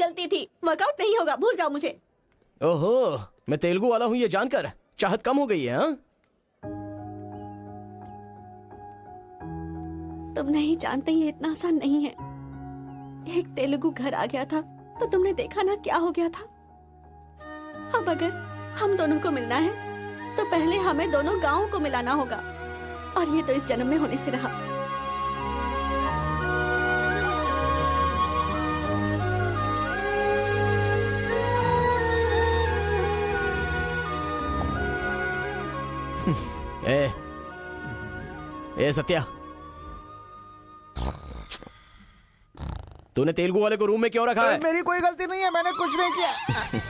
गलती थी, वर्कआउट नहीं होगा, भूल जाओ मुझे। ओहो, मैं तेलुगु वाला हूँ ये जानकर चाहत कम हो गई है। हाँ, तुम नहीं जानते ये इतना आसान नहीं है। एक तेलुगु घर आ गया था तो तुमने देखा ना क्या हो गया था। अब अगर हम दोनों को मिलना है तो पहले हमें दोनों गांवों को मिलाना होगा, और ये तो इस जन्म में होने से रहा। ए सत्या, तूने तेलुगु वाले को रूम में क्यों रखा है? मेरी कोई गलती नहीं है, मैंने कुछ नहीं किया।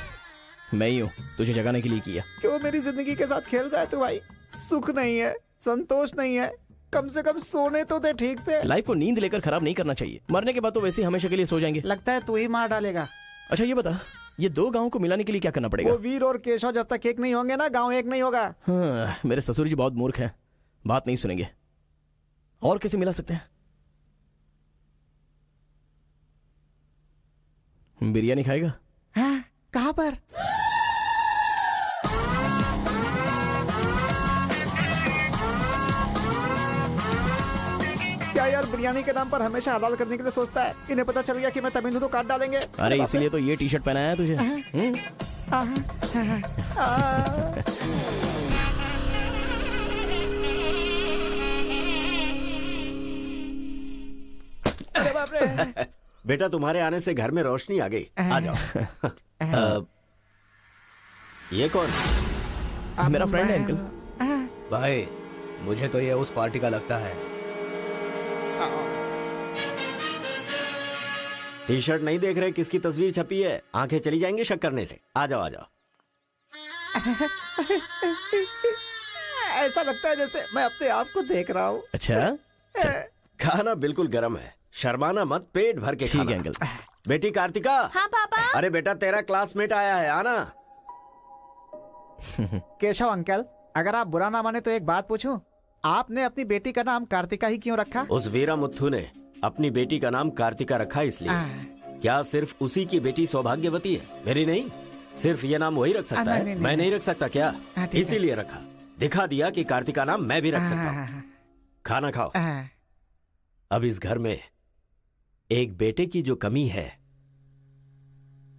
मैं ही हूँ तुझे जगाने के लिए किया। क्यों मेरी जिंदगी के साथ खेल रहा है तू भाई? सुख नहीं है, संतोष नहीं है, कम से कम सोने तो दे ठीक से। लाइफ को नींद लेकर खराब नहीं करना चाहिए, मरने के बाद तो वैसे ही हमेशा के लिए सो जाएंगे। लगता है तू ही मार डालेगा। अच्छा ये बता, ये दो गांवों को मिलाने के लिए क्या करना पड़ेगा? वो वीर और केशव जब तक एक नहीं होंगे ना, गांव एक नहीं होगा। हाँ, मेरे ससुर जी बहुत मूर्ख हैं, बात नहीं सुनेंगे। और कैसे मिला सकते हैं? बिरयानी खाएगा? हाँ, कहाँ पर? क्या यार, बिरयानी के नाम पर हमेशा हलाल करने के लिए सोचता है। इन्हें पता चल गया कि मैं तमिल हूं तो काट डालेंगे। अरे इसीलिए तो ये टी शर्ट पहनाया है तुझे। अरे बाप रे। बेटा तुम्हारे आने से घर में रोशनी आ गई, आ जाओ। ये कौन? मेरा फ्रेंड है अंकल। भाई मुझे तो ये उस पार्टी का लगता है। टी शर्ट नहीं देख रहे किसकी तस्वीर छपी है? आंखें चली जाएंगी शक करने से। आ जाओ आ जाओ। ऐसा लगता है जैसे मैं अपने आप को देख रहा हूँ। अच्छा, खाना बिल्कुल गर्म है, शर्माना मत, पेट भर के ठीक खाना। है अंकल। बेटी कार्तिका। हाँ पापा। अरे बेटा तेरा क्लासमेट आया है, आना। केशव अंकल, अगर आप बुरा ना माने तो एक बात पूछूं? आपने अपनी बेटी का नाम कार्तिका ही क्यों रखा? उस वीरा मुथु ने अपनी बेटी का नाम कार्तिका रखा इसलिए। क्या सिर्फ उसी की बेटी सौभाग्यवती है, मेरी नहीं? सिर्फ ये नाम वही रख सकता है, मैं नहीं रख सकता क्या? इसीलिए रखा, दिखा दिया कि कार्तिका नाम मैं भी रख सकता हूँ। खाना खाओ। अब इस घर में एक बेटे की जो कमी है,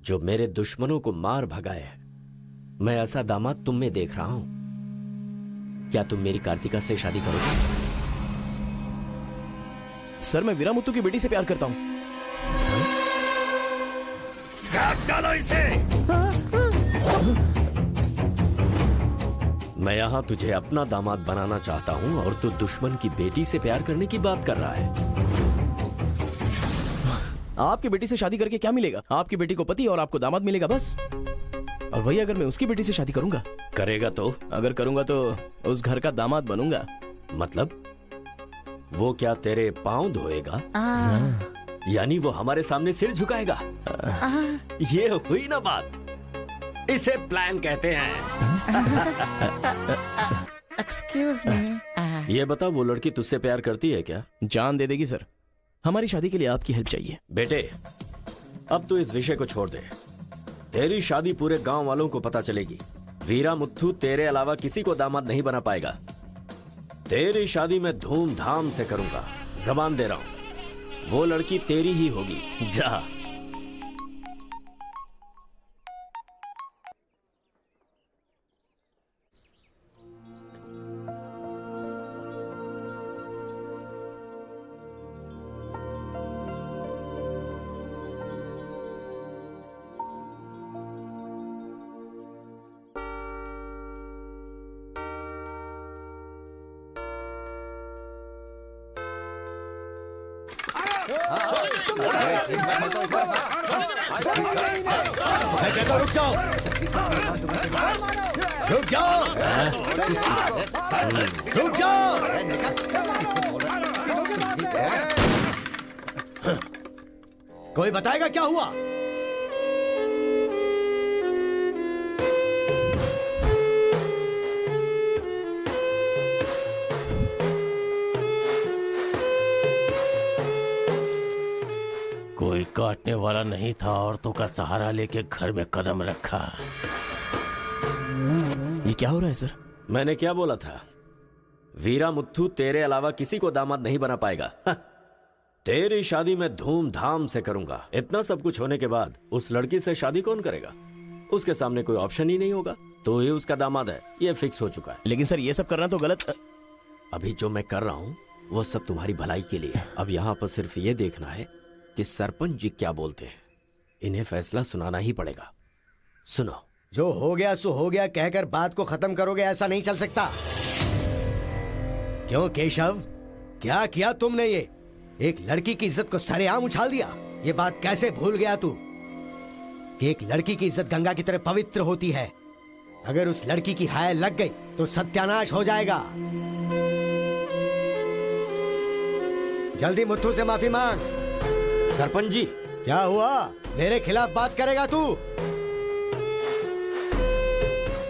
जो मेरे दुश्मनों को मार भगाए है, मैं ऐसा दामाद तुम में देख रहा हूं। क्या तुम मेरी कार्तिका से शादी करोगे? सर मैं वीरामुत्तु की बेटी से प्यार करता हूँ। काट डालो इसे। मैं यहाँ तुझे अपना दामाद बनाना चाहता हूँ और तू दुश्मन की बेटी से प्यार करने की बात कर रहा है। आपकी बेटी से शादी करके क्या मिलेगा? आपकी बेटी को पति और आपको दामाद मिलेगा बस। और वही अगर मैं उसकी बेटी से शादी करूंगा? करेगा तो? अगर करूंगा तो उस घर का दामाद बनूंगा। मतलब वो क्या तेरे पांव धोएगा? यानी वो हमारे सामने सिर झुकाएगा? ये हुई ना बात। इसे प्लान कहते हैं। Excuse me. ये बता, वो लड़की तुझसे प्यार करती है क्या? जान दे देगी सर। हमारी शादी के लिए आपकी हेल्प चाहिए। बेटे अब तू इस विषय को छोड़ दे। तेरी शादी पूरे गांव वालों को पता चलेगी। वीरा मुथु तेरे अलावा किसी को दामाद नहीं बना पाएगा। तेरी शादी मैं धूमधाम से करूंगा, जबान दे रहा हूं। वो लड़की तेरी ही होगी। जा। रुक जाओ, रुक जाओ, रुक जाओ। कोई बताएगा क्या हुआ? कोई काटने वाला नहीं था, औरतों का सहारा लेके घर में कदम रखा। ये क्या हो रहा है सर? मैंने क्या बोला था? वीरा मुत्थू तेरे अलावा किसी को दामाद नहीं बना पाएगा। तेरी शादी में धूमधाम से करूंगा। इतना सब कुछ होने के बाद उस लड़की से शादी कौन करेगा? उसके सामने कोई ऑप्शन ही नहीं होगा। तो ये उसका दामाद है, ये फिक्स हो चुका है। लेकिन सर ये सब करना तो गलत। अभी जो मैं कर रहा हूँ वो सब तुम्हारी भलाई के लिए। अब यहाँ पर सिर्फ ये देखना है कि सरपंच जी क्या बोलते हैं। इन्हें फैसला सुनाना ही पड़ेगा। सुनो। जो हो गया सो हो गया कहकर बात को खत्म करोगे, ऐसा नहीं चल सकता। क्यों केशव, क्या किया तुमने? ये एक लड़की की इज्जत को सरेआम उछाल दिया। ये बात कैसे भूल गया तू कि एक लड़की की इज्जत गंगा की तरह पवित्र होती है। अगर उस लड़की की हाय लग गई तो सत्यानाश हो जाएगा। जल्दी मुत्थू से माफी मांग। सरपंच जी। क्या हुआ? मेरे खिलाफ बात करेगा तू?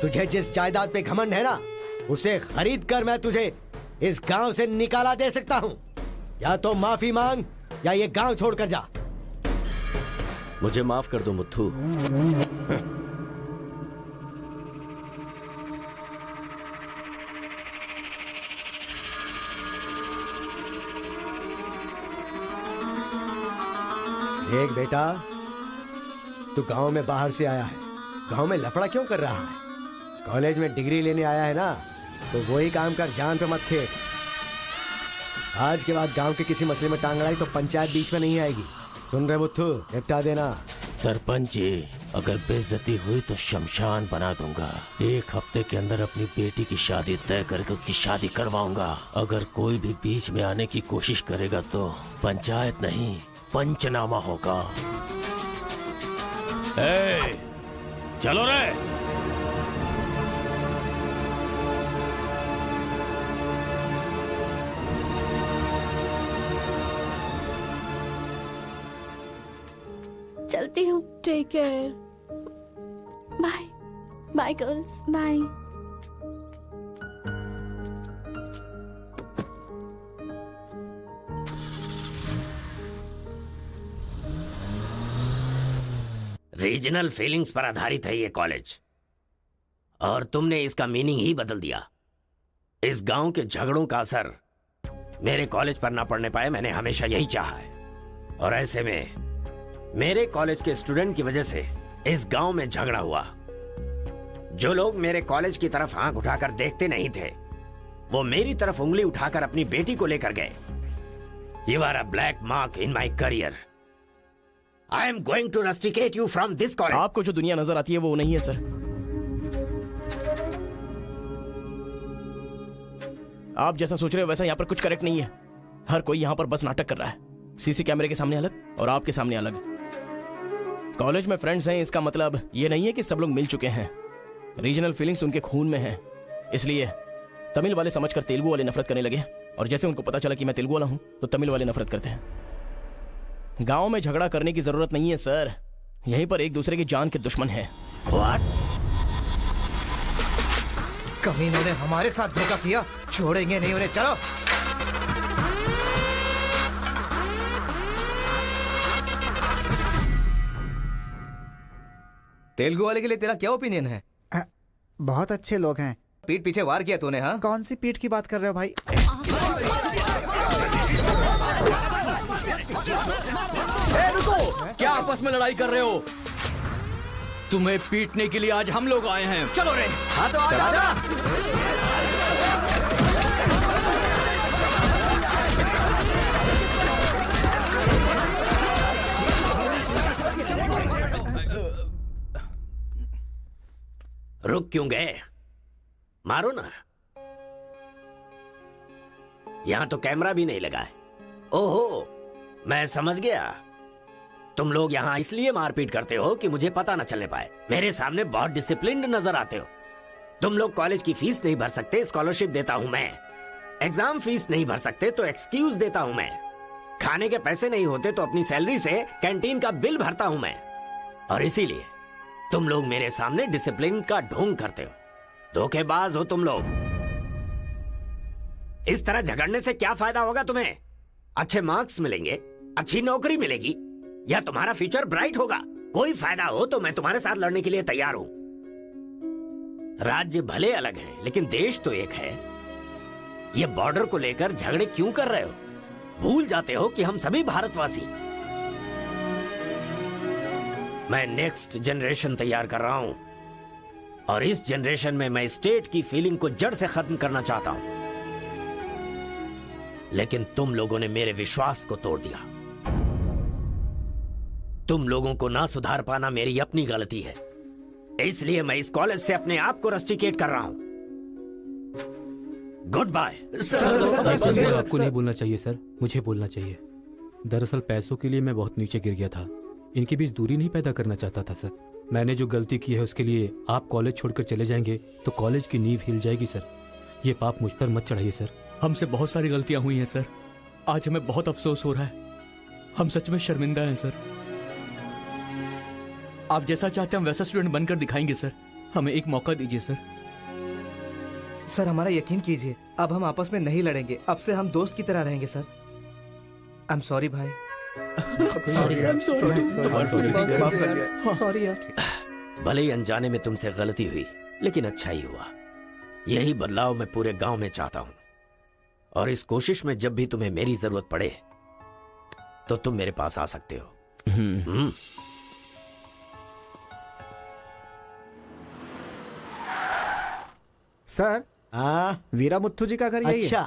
तुझे जिस जायदाद पे घमंड है ना, उसे खरीद कर मैं तुझे इस गांव से निकाला दे सकता हूं। या तो माफी मांग या ये गांव छोड़कर जा। मुझे माफ कर दो मुत्थू। देख बेटा, तू गांव में बाहर से आया है, गांव में लफड़ा क्यों कर रहा है? कॉलेज में डिग्री लेने आया है ना, तो वही काम कर, जान पे मत खेल। आज के बाद गांव के किसी मसले में टांग अड़ाई तो पंचायत बीच में नहीं आएगी। सुन रहे मुत्थू, निपटा देना। सरपंच जी, अगर बेइज्जती हुई तो शमशान बना दूंगा। एक हफ्ते के अंदर अपनी बेटी की शादी तय करके उसकी शादी करवाऊंगा। अगर कोई भी बीच में आने की कोशिश करेगा तो पंचायत नहीं, पंचनामा होगा। चलो रे। चलती हूँ। Take care. Bye bye girls. Bye. Regional feelings पर आधारित है ये कॉलेज, और तुमने इसका मीनिंग ही बदल दिया। इस गांव के झगड़ों का असर मेरे कॉलेज पर ना पड़ने पाए, मैंने हमेशा यही चाहा है। और ऐसे में मेरे कॉलेज के स्टूडेंट की वजह से इस गांव में झगड़ा हुआ। जो लोग मेरे कॉलेज की तरफ आंख उठाकर देखते नहीं थे, वो मेरी तरफ उंगली उठाकर अपनी बेटी को लेकर गए। You are a black mark in my career. I am going to rusticate you from this college. आपको जो दुनिया नजर आती है वो नहीं है सर। आप जैसा सोच रहे हो वैसा यहाँ पर कुछ करेक्ट नहीं है। हर कोई यहाँ पर बस नाटक कर रहा है। सीसी कैमरे के सामने अलग और आपके सामने अलग। कॉलेज में फ्रेंड्स हैं, इसका मतलब ये नहीं है कि सब लोग मिल चुके हैं। रीजनल फीलिंग्स उनके खून में है, इसलिए तमिल वाले समझकर तेलुगु वाले नफरत करने लगे, और जैसे उनको पता चला कि मैं तेलुगु वाला हूं तो तमिल वाले नफरत करते हैं। गांव में झगड़ा करने की जरूरत नहीं है सर, यहीं पर एक दूसरे की जान के दुश्मन है। कमीनों ने हमारे साथ धोखा किया, छोड़ेंगे नहीं उन्हें। चलो। तेलुगु वाले के लिए तेरा क्या ओपिनियन है? बहुत अच्छे लोग हैं। पीठ पीछे वार किया तूने? हाँ, कौन सी पीठ की बात कर रहे हो भाई? रुको, क्या आपस में लड़ाई कर रहे हो? तुम्हें पीटने के लिए आज हम लोग आए हैं। चलो रे। हाँ तो आजा। रुक क्यों गए? मारो ना। यहां तो कैमरा भी नहीं लगा है। ओहो, मैं समझ गया। तुम लोग यहाँ इसलिए मारपीट करते हो कि मुझे पता न चलने पाए। मेरे सामने बहुत डिसिप्लिन्ड नजर आते हो। तुम लोग कॉलेज की फीस नहीं भर सकते, स्कॉलरशिप देता हूं मैं। एग्जाम फीस नहीं भर सकते तो एक्सक्यूज देता हूं मैं। खाने के पैसे नहीं होते तो अपनी सैलरी से कैंटीन का बिल भरता हूं मैं। और इसीलिए तुम लोग मेरे सामने डिसिप्लिन का ढोंग करते हो। धोखेबाज हो तुम लोग। इस तरह झगड़ने से क्या फायदा होगा तुम्हें? अच्छे मार्क्स मिलेंगे, अच्छी नौकरी मिलेगी, या तुम्हारा फ्यूचर ब्राइट होगा। कोई फायदा हो तो मैं तुम्हारे साथ लड़ने के लिए तैयार हूं। राज्य भले अलग है लेकिन देश तो एक है। ये बॉर्डर को लेकर झगड़े क्यों कर रहे हो? भूल जाते हो कि हम सभी भारतवासी। मैं नेक्स्ट जनरेशन तैयार कर रहा हूं और इस जनरेशन में मैं स्टेट की फीलिंग को जड़ से खत्म करना चाहता हूं। लेकिन तुम लोगों ने मेरे विश्वास को तोड़ दिया। तुम लोगों को ना सुधार पाना मेरी अपनी गलती है, इसलिए मैं इस कॉलेज से अपने आप को रस्टिकेट कर रहा हूं। Good bye. आपको नहीं बोलना चाहिए सर, मुझे बोलना चाहिए। दरअसल पैसों के लिए मैं बहुत नीचे गिर गया था। इनके बीच दूरी नहीं पैदा करना चाहता था सर। मैंने जो गलती की है उसके लिए आप कॉलेज छोड़कर चले जाएंगे तो कॉलेज की नींव हिल जाएगी सर। ये पाप मुझ पर मत चढ़ाइए सर। हमसे बहुत सारी गलतियां हुई हैं सर। आज हमें बहुत अफसोस हो रहा है। हम सच में शर्मिंदा हैं सर। आप जैसा चाहते हैं हम वैसा स्टूडेंट बनकर दिखाएंगे सर। हमें एक मौका दीजिए सर। सर हमारा यकीन कीजिए, अब हम आपस में नहीं लड़ेंगे। अब से हम दोस्त की तरह रहेंगे सर। आई एम सॉरी भाई। सॉरी यार। भले ही अनजाने में तुमसे गलती हुई लेकिन अच्छा ही हुआ। यही बदलाव मैं पूरे गांव में चाहता हूं और इस कोशिश में जब भी तुम्हें मेरी जरूरत पड़े तो तुम मेरे पास आ सकते हो। सर वीरा मुत्थु जी का घर यही है। अच्छा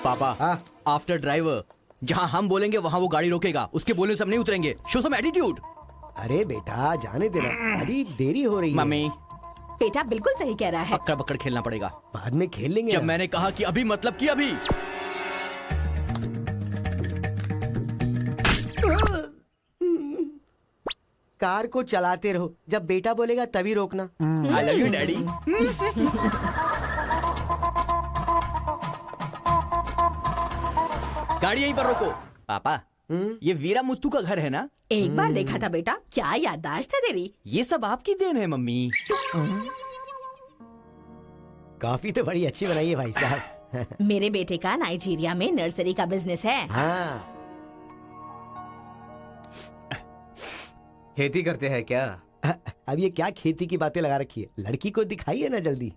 पापा, आफ्टर ड्राइवर, जहां हम बोलेंगे वहां वो गाड़ी रोकेगा। उसके बोलने से हम नहीं उतरेंगे। Show some attitude. अरे बेटा जाने देना, अभी देरी हो रही है। मम्मी, बेटा बिल्कुल सही कह रहा है। अक्कड़ बक्कड़ खेलना पड़ेगा। बाद में खेल लेंगे। जब मैंने कहा कि अभी मतलब कि अभी। कार को चलाते रहो, जब बेटा बोलेगा तभी रोकना। I love you daddy. गाड़ी यहीं पर रोको। पापा, ये वीरा मुत्तू का घर है ना? एक बार देखा था बेटा। क्या याददाश्त है तेरी। ये सब आपकी देन है मम्मी। कॉफी तो बड़ी अच्छी बनाई है भाई साहब। मेरे बेटे का नाइजीरिया में नर्सरी का बिजनेस है। हाँ खेती करते हैं क्या? अब ये क्या खेती की बातें लगा रखी है? लड़की को दिखाइए ना जल्दी।